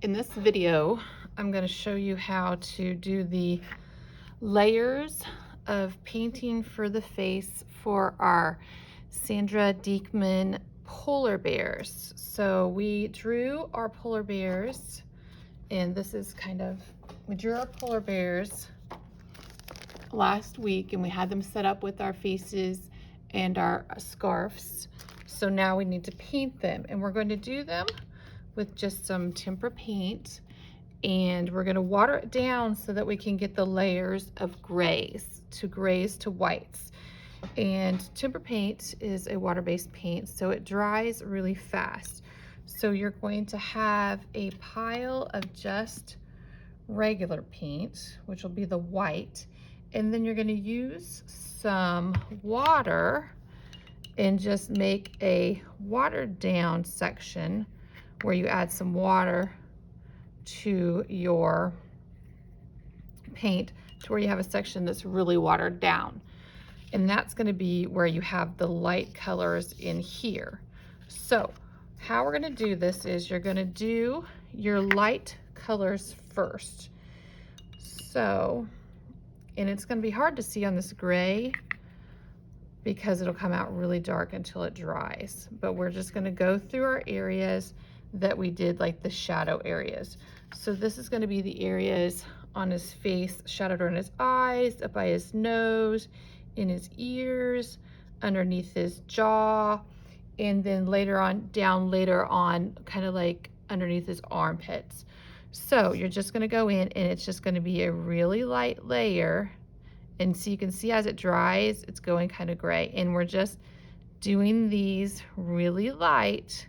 In this video, I'm going to show you how to do the layers of painting for the face for our Sandra Dieckman polar bears. So we drew our polar bears, and this is we drew our polar bears last week, and we had them set up with our faces and our scarves. So now we need to paint them, and we're going to do them with just some tempera paint, and we're going to water it down so that we can get the layers of grays to whites. And tempera paint is a water-based paint, so it dries really fast. So you're going to have a pile of just regular paint, which will be the white, and then you're going to use some water and just make a watered down section where you add some water to your paint to where you have a section that's really watered down. And that's going to be where you have the light colors in here. So how we're going to do this is you're going to do your light colors first. So, and it's going to be hard to see on this gray because it'll come out really dark until it dries. But we're just going to go through our areas that we did, like the shadow areas. So this is going to be the areas on his face, shadowed on his eyes, up by his nose, in his ears, underneath his jaw, and then later on, kind of like underneath his armpits. So you're just going to go in, and it's just going to be a really light layer. And so you can see as it dries, it's going kind of gray. And we're just doing these really light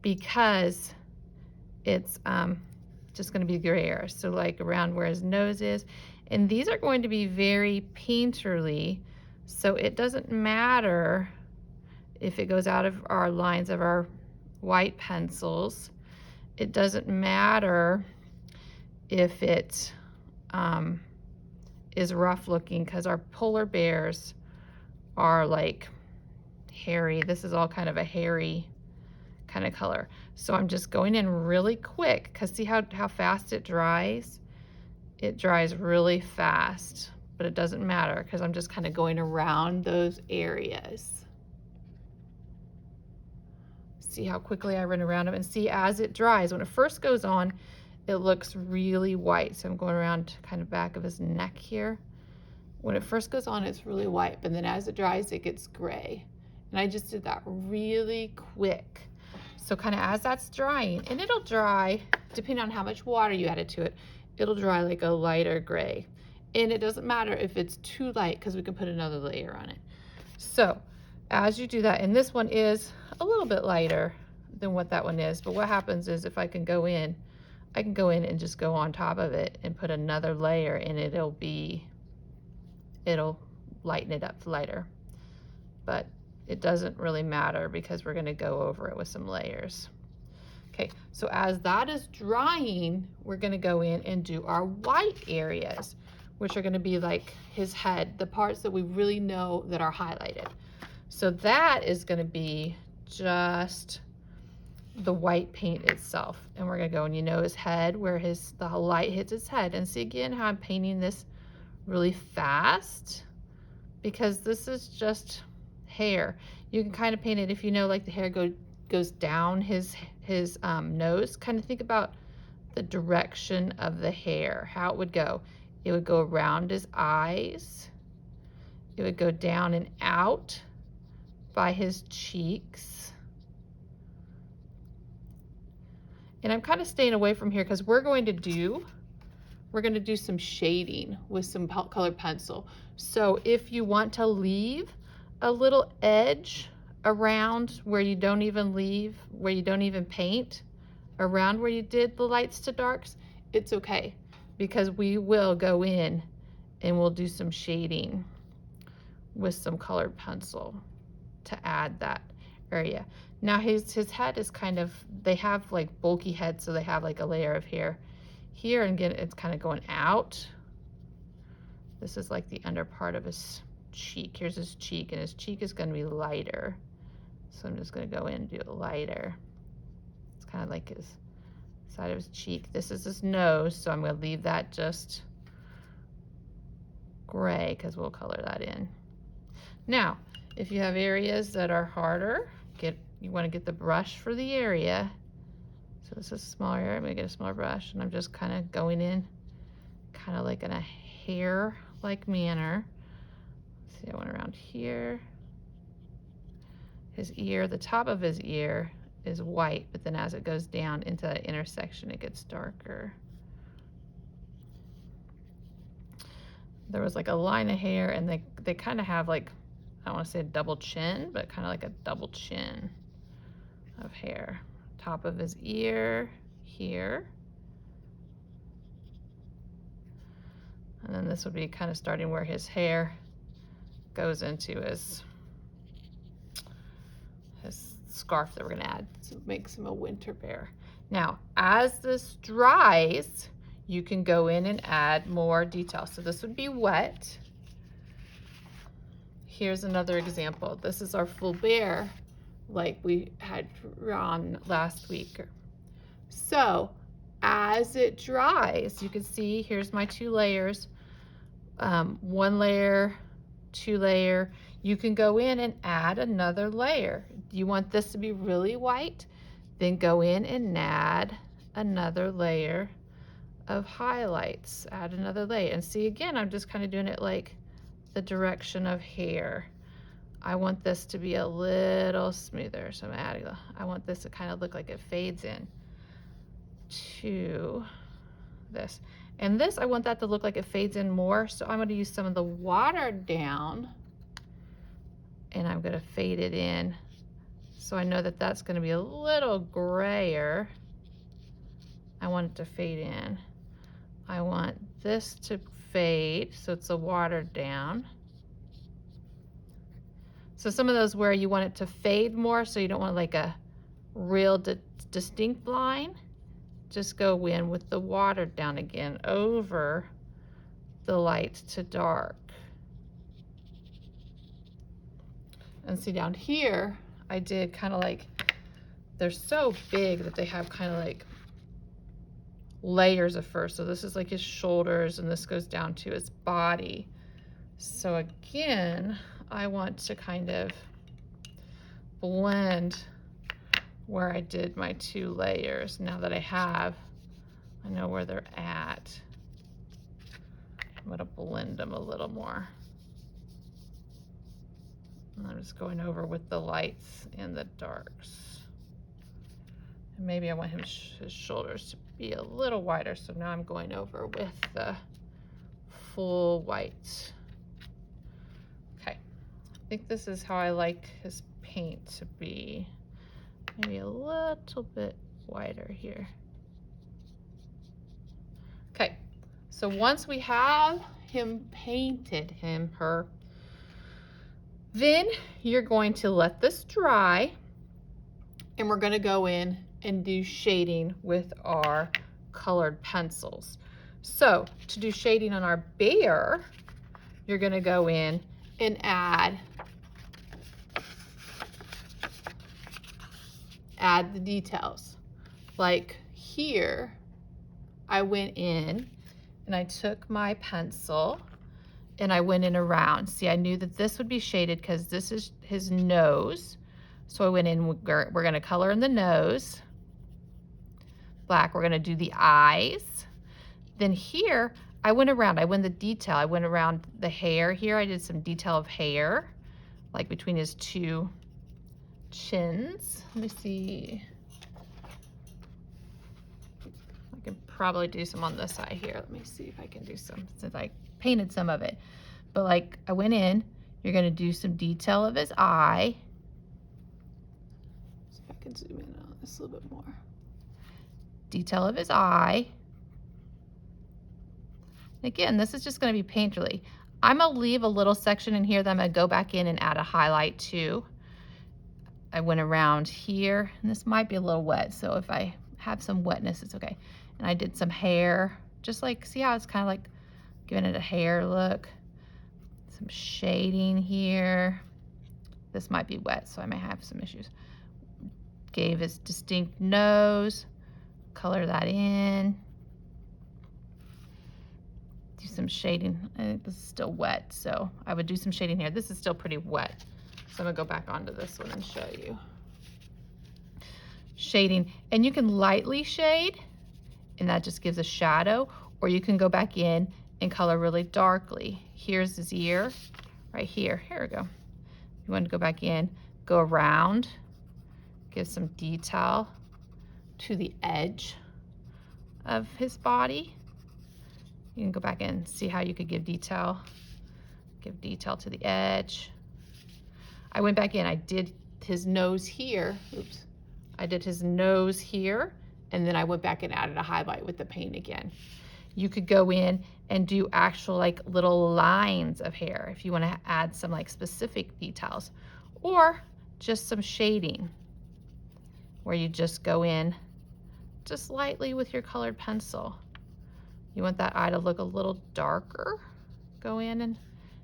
because it's just going to be grayer. So like around where his nose is. And these are going to be very painterly, so it doesn't matter if it goes out of our lines of our white pencils. It doesn't matter if it is rough looking, because our polar bears are like hairy. This is all kind of a hairy kind of color. So I'm just going in really quick, because see how fast it dries? It dries really fast, but it doesn't matter because I'm just kind of going around those areas. See how quickly I run around them, and see as it dries, when it first goes on, it looks really white. So I'm going around kind of back of his neck here. When it first goes on, it's really white, but then as it dries, it gets gray. And I just did that really quick. So kind of as that's drying, and it'll dry, depending on how much water you added to it, it'll dry like a lighter gray. And it doesn't matter if it's too light, because we can put another layer on it. So as you do that, and this one is a little bit lighter than what that one is, but what happens is if I can go in and just go on top of it and put another layer, and it'll lighten it up lighter. But it doesn't really matter because we're going to go over it with some layers. Okay, so as that is drying, we're going to go in and do our white areas, which are going to be like his head, the parts that we really know that are highlighted. So that is going to be just the white paint itself. And we're going to go, and his head, where the light hits his head. And see again how I'm painting this really fast, because this is just hair. You can kind of paint it if like the hair goes down his nose. Kind of think about the direction of the hair, how it would go. It would go around his eyes. It would go down and out by his cheeks. And I'm kind of staying away from here because we're going to do some shading with some colored pencil. So if you want to leave a little edge around where you don't even paint, around where you did the lights to darks, it's okay, because we will go in and we'll do some shading with some colored pencil to add that area. Now his head is they have like bulky heads, so they have like a layer of hair here, and again it's kind of going out. This is like the under part of his cheek. Here's his cheek, and his cheek is going to be lighter. So I'm just going to go in and do it lighter. It's kind of like his side of his cheek. This is his nose, so I'm going to leave that just gray because we'll color that in. Now, if you have areas that are harder, you want to get the brush for the area. So this is a smaller area. I'm going to get a smaller brush, and I'm just kind of going in kind of like in a hair-like manner. See, I went around here. His ear, the top of his ear is white, but then as it goes down into that intersection, it gets darker. There was like a line of hair, and they kind of have like, I don't want to say a double chin, but kind of like a double chin of hair. Top of his ear here. And then this would be kind of starting where his hair goes into his scarf that we're gonna add to make him a winter bear. Now, as this dries, you can go in and add more detail. So this would be wet. Here's another example. This is our full bear like we had drawn last week. So as it dries, you can see here's my 2 layers, 1 layer, 2 layer. You can go in and add another layer. You want this to be really white, then go in and add another layer of highlights. Add another layer. And see, again, I'm just kind of doing it like the direction of hair. I want this to be a little smoother, so I'm adding, I want this to kind of look like it fades in to this. And this, I want that to look like it fades in more, so I'm going to use some of the watered down, and I'm going to fade it in. So I know that that's going to be a little grayer. I want it to fade in. I want this to fade, so it's a watered down. So some of those where you want it to fade more, so you don't want like a real distinct line, just go in with the watered down again over the light to dark. And see down here, I did kind of like, they're so big that they have kind of like layers of fur. So this is like his shoulders, and this goes down to his body. So again, I want to kind of blend where I did my 2 layers. Now that I know where they're at. I'm going to blend them a little more. And I'm just going over with the lights and the darks. And maybe I want his shoulders to be a little wider, so now I'm going over with the full white. Okay, I think this is how I like his paint to be. Maybe a little bit wider here. Okay, so once we have him painted, her, then you're going to let this dry, and we're going to go in and do shading with our colored pencils. So to do shading on our bear, you're going to go in and add the details. Like here, I went in and I took my pencil and I went in around. See, I knew that this would be shaded because this is his nose. So I went in, we're going to color in the nose. Black, we're going to do the eyes. Then here, I went the detail. I went around the hair here. I did some detail of hair, like between his 2 chins. Let me see. I can probably do some on this side here. Let me see if I can do some, since I painted some of it. But like I went in, you're going to do some detail of his eye. See if I can zoom in on this a little bit more. Detail of his eye. Again, this is just going to be painterly. I'm going to leave a little section in here that I'm going to go back in and add a highlight to. I went around here, and this might be a little wet, so if I have some wetness, it's okay. And I did some hair, just like, see how it's kind of like giving it a hair look. Some shading here. This might be wet, so I may have some issues. Gave his distinct nose, color that in. Do some shading. I think this is still wet, so I would do some shading here. This is still pretty wet, so I'm gonna go back onto this one and show you. Shading, and you can lightly shade, and that just gives a shadow, or you can go back in and color really darkly. Here's his ear, right here. Here we go. You want to go back in, go around, give some detail to the edge of his body. You can go back and see how you could give detail to the edge. I went back in, I did his nose here. Oops. I did his nose here, and then I went back and added a highlight with the paint again. You could go in and do actual like little lines of hair if you want to add some like specific details, or just some shading where you just go in just lightly with your colored pencil. You want that eye to look a little darker, go in and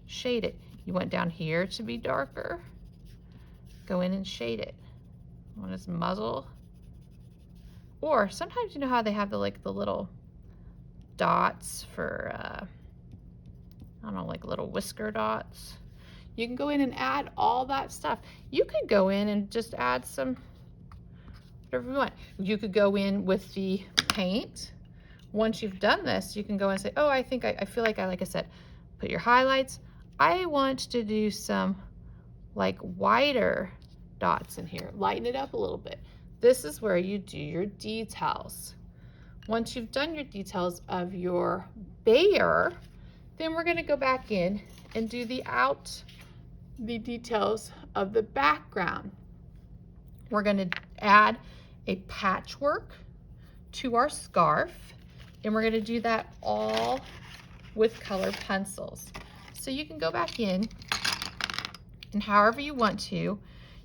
shade it. You want down here to be darker, go in and shade it. You want his muzzle, or sometimes you know how they have the like the little dots for I don't know, like little whisker dots. You can go in and add all that stuff. You could go in and just add some whatever you want. You could go in with the paint. Once you've done this, you can go and say, oh, I feel like I said, put your highlights. I want to do some like whiter dots in here. Lighten it up a little bit. This is where you do your details. Once you've done your details of your bear, then we're going to go back in and do the details of the background. We're going to add a patchwork to our scarf, and we're going to do that all with colored pencils. So you can go back in, and however you want to,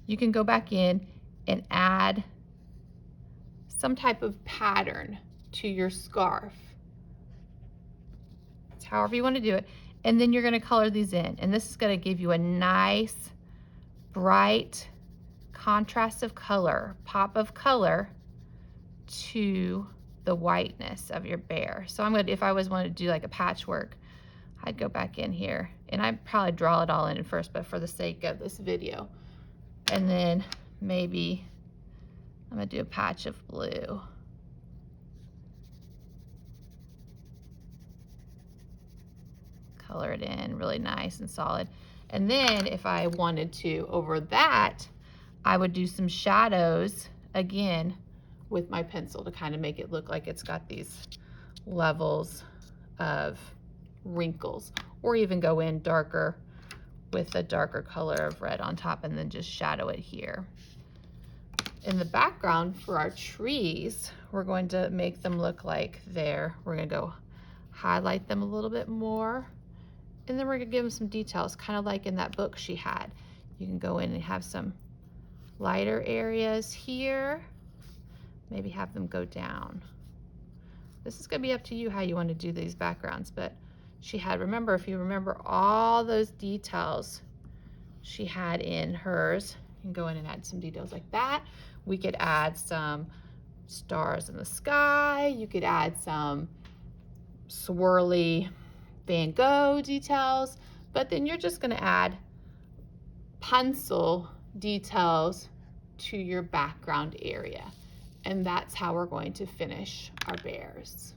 you can go back in and add some type of pattern to your scarf. It's however you want to do it. And then you're going to color these in. And this is going to give you a nice, bright contrast of color, pop of color to the whiteness of your bear. So I'm going to, if I was wanting to do like a patchwork, I'd go back in here and I'd probably draw it all in first, but for the sake of this video. And then maybe I'm going to do a patch of blue. Color it in really nice and solid. And then if I wanted to, over that, I would do some shadows again with my pencil to kind of make it look like it's got these levels of wrinkles, or even go in darker with a darker color of red on top and then just shadow it here. In the background for our trees, we're going to make them look like we're going to go highlight them a little bit more, and then we're going to give them some details, kind of like in that book she had. You can go in and have some lighter areas here, maybe have them go down. This is going to be up to you how you want to do these backgrounds, but she had, remember, if you remember all those details she had in hers, you can go in and add some details like that. We could add some stars in the sky. You could add some swirly Van Gogh details, but then you're just going to add pencil details to your background area. And that's how we're going to finish our bears.